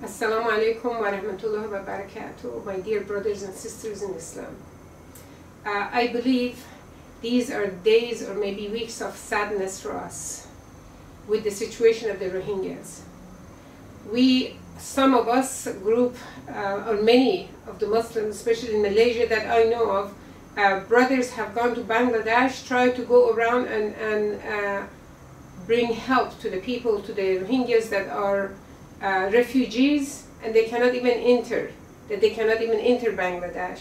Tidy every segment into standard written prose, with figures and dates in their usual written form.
Assalamu alaikum wa rahmatullahi wa barakatuh, my dear brothers and sisters in Islam. I believe these are days or maybe weeks of sadness for us with the situation of the Rohingyas. Some of us, group, or many of the Muslims, especially in Malaysia that I know of, brothers have gone to Bangladesh, tried to go around and bring help to the people, to the Rohingyas that are refugees, and they cannot even enter. They cannot even enter Bangladesh.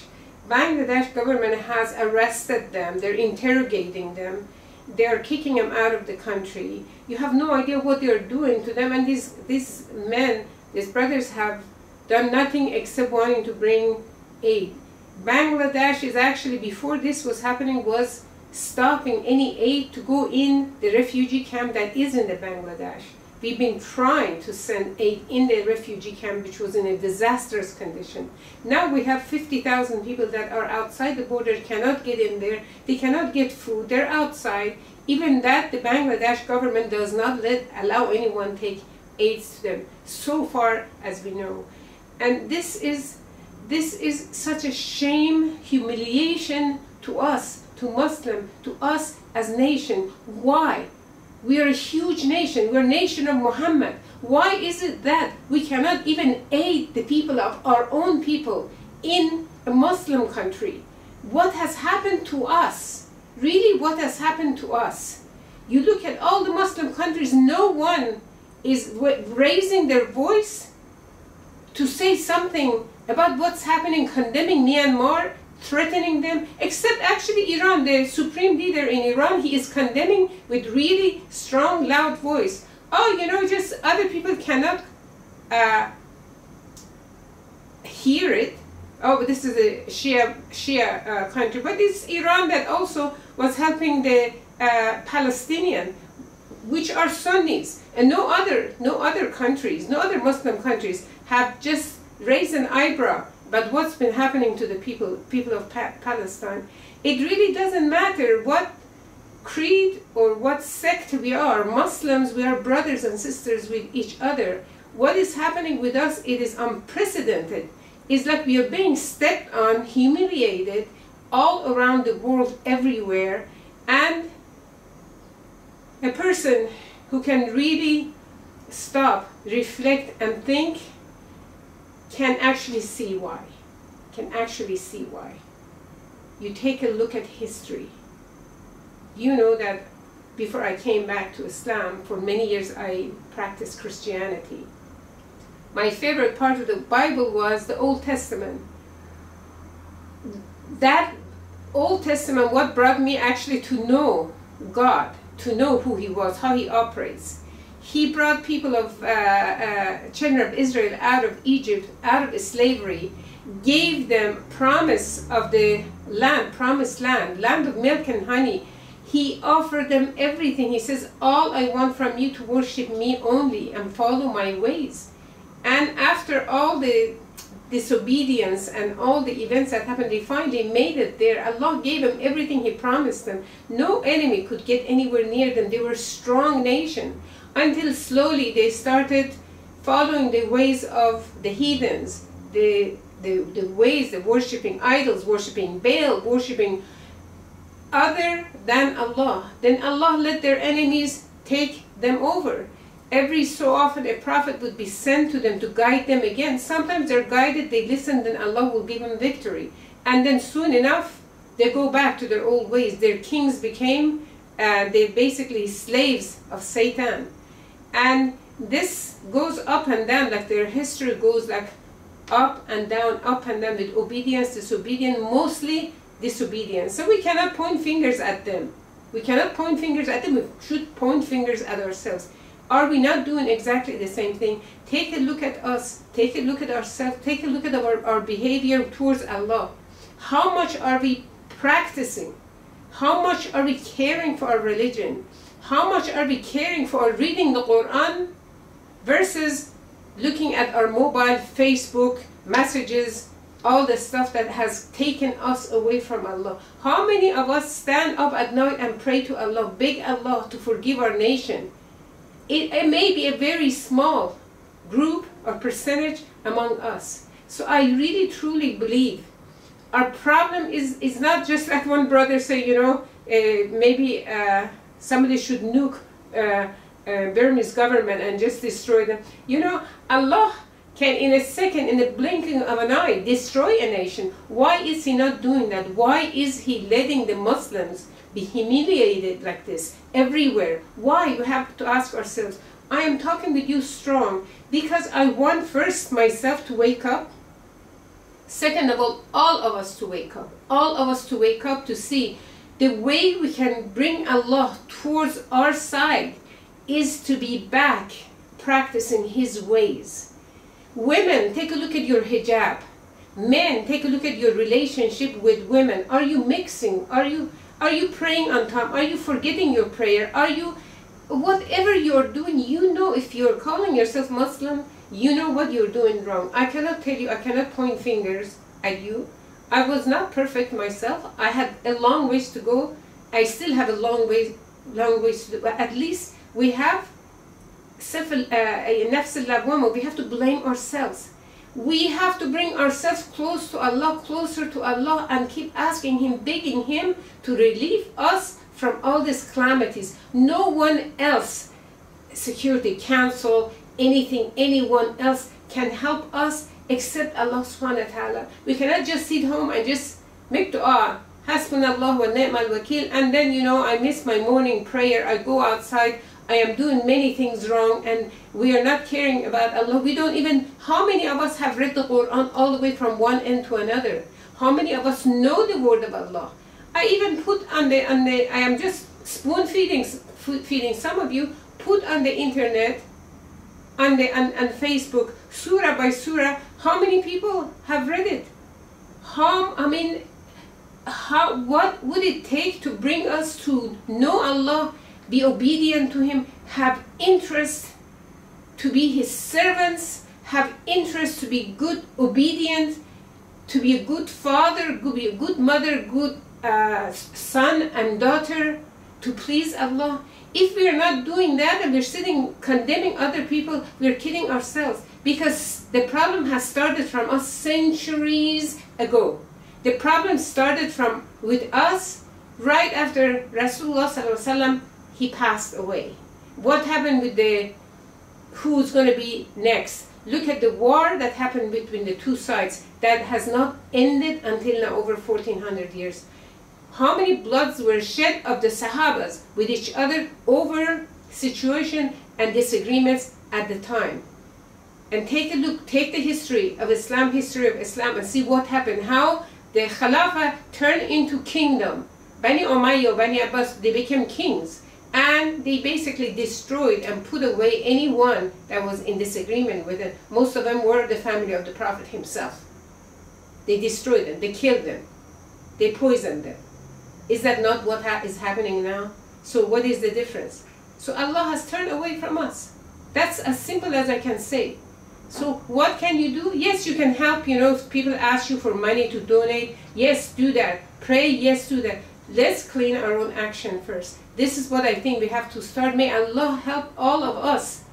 Bangladesh government has arrested them. They're interrogating them. They are kicking them out of the country. You have no idea what they are doing to them. And these men, these brothers, have done nothing except wanting to bring aid. Bangladesh is actually, before this was happening, was stopping any aid to go in the refugee camp that is in the Bangladesh. We've been trying to send aid in the refugee camp, which was in a disastrous condition. Now we have 50,000 people that are outside the border, cannot get in there, they cannot get food, they're outside. Even that, the Bangladesh government does not allow anyone take aids to them, so far as we know. And this is such a shame, humiliation to us, to Muslim, to us as nation. Why? We are a huge nation. We're a nation of Muhammad. Why is it that we cannot even aid the people of our own people in a Muslim country? What has happened to us? Really, what has happened to us? You look at all the Muslim countries, no one is raising their voice to say something about what's happening, condemning Myanmar, threatening them, except actually Iran. The supreme leader in Iran, he is condemning with really strong, loud voice. Oh, you know, just other people cannot hear it. Oh, this is a Shia country, but it's Iran that also was helping the Palestinian, which are Sunnis, and no other countries, no other Muslim countries have just raised an eyebrow. But what's been happening to the people of Palestine? It really doesn't matter what creed or what sect we are. Muslims, we are brothers and sisters with each other. What is happening with us, it is unprecedented. It's like we are being stepped on, humiliated all around the world, everywhere. And a person who can really stop, reflect, and think can actually see why. You take a look at history. You know that before I came back to Islam, for many years I practiced Christianity. My favorite part of the Bible was the Old Testament. That Old Testament, what brought me actually to know God, to know who He was, how He operates. He brought people of children of Israel out of Egypt, out of slavery, gave them promise of the land, promised land, land of milk and honey. He offered them everything. He says, all I want from you to worship me only and follow my ways. And after all the disobedience and all the events that happened, they finally made it there. Allah gave them everything He promised them. No enemy could get anywhere near them. They were a strong nation. Until slowly they started following the ways of the heathens, the ways, the worshipping idols, worshipping Baal, worshipping other than Allah. Then Allah let their enemies take them over. Every so often a prophet would be sent to them to guide them again. Sometimes they're guided, they listen, then Allah will give them victory. And then soon enough, they go back to their old ways. Their kings became, they're basically slaves of Satan. And this goes up and down, like their history goes like up and down with obedience, disobedience, mostly disobedience. So we cannot point fingers at them. We cannot point fingers at them, we should point fingers at ourselves. Are we not doing exactly the same thing? Take a look at us, take a look at ourselves, take a look at our behavior towards Allah. How much are we practicing? How much are we caring for our religion? How much are we caring for reading the Quran versus looking at our mobile, Facebook, messages, all the stuff that has taken us away from Allah? How many of us stand up at night and pray to Allah, beg Allah to forgive our nation? It may be a very small group, or percentage among us. So I really truly believe our problem is not just like one brother say, you know, maybe somebody should nuke Burmese government and just destroy them. You know, Allah can in a second, in the blinking of an eye, destroy a nation. Why is He not doing that? Why is He letting the Muslims be humiliated like this everywhere? Why? We have to ask ourselves. I am talking with you strong because I want first myself to wake up. Second of all of us to wake up. All of us to wake up to see the way we can bring Allah towards our side is to be back practicing His ways. Women, take a look at your hijab. Men, take a look at your relationship with women. Are you mixing? Are you praying on time? Are you forgetting your prayer? Are you, whatever you're doing, you know, if you're calling yourself Muslim, you know what you're doing wrong. I cannot tell you, I cannot point fingers at you. I was not perfect myself. I had a long ways to go. I still have a long ways to do. But at least we have nafs al-lawwama. We have to blame ourselves. We have to bring ourselves close to Allah, closer to Allah, and keep asking Him, begging Him to relieve us from all these calamities. No one else, Security Council, anything, anyone else can help us except Allah subhanahu wa ta'ala. We cannot just sit home and just make dua, hasbunallah wa ni'mal wakil, and then, you know, I miss my morning prayer, I go outside, I am doing many things wrong, and we are not caring about Allah. We don't even, how many of us have read the Quran all the way from one end to another? How many of us know the word of Allah? I even put on the I am just spoon feeding some of you, put on the internet, on Facebook, surah by surah. How many people have read it? What would it take to bring us to know Allah, be obedient to Him, have interest to be His servants, have interest to be good, obedient, to be a good father, to be a good mother, good son and daughter, to please Allah? If we are not doing that and we're sitting condemning other people, we're kidding ourselves, because the problem has started from us centuries ago. The problem started with us right after Rasulullah sallallahu alaihi wasallam, he passed away. What happened with who's going to be next? Look at the war that happened between the two sides that has not ended until now, over 1400 years. How many bloods were shed of the Sahabas with each other over situation and disagreements at the time? And take a look, take the history of Islam, and see what happened, how the Khilafah turned into kingdom. Bani Umayyah, Bani Abbas, they became kings. And they basically destroyed and put away anyone that was in disagreement with it. Most of them were the family of the Prophet himself. They destroyed them, they killed them, they poisoned them. Is that not what is happening now? So what is the difference? So Allah has turned away from us. That's as simple as I can say. So what can you do? Yes, you can help, you know, if people ask you for money to donate, yes, do that. Pray, yes, do that. Let's clean our own action first. This is what I think we have to start. May Allah help all of us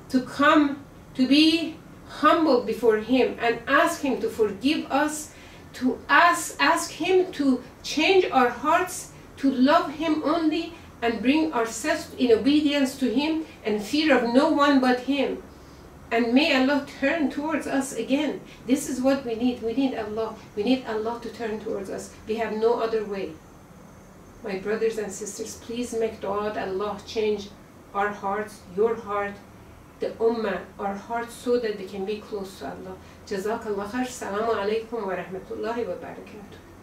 to come to be humble before Him and ask Him to forgive us, to ask Him to change our hearts, to love Him only, and bring ourselves in obedience to Him and fear of no one but Him. And may Allah turn towards us again. This is what we need. We need Allah. We need Allah to turn towards us. We have no other way. My brothers and sisters, please make dua that Allah change our hearts, your heart, the ummah, our hearts, so that we can be close to Allah. Jazakallah khair. Assalamu alaikum wa rahmatullahi wa barakatuh.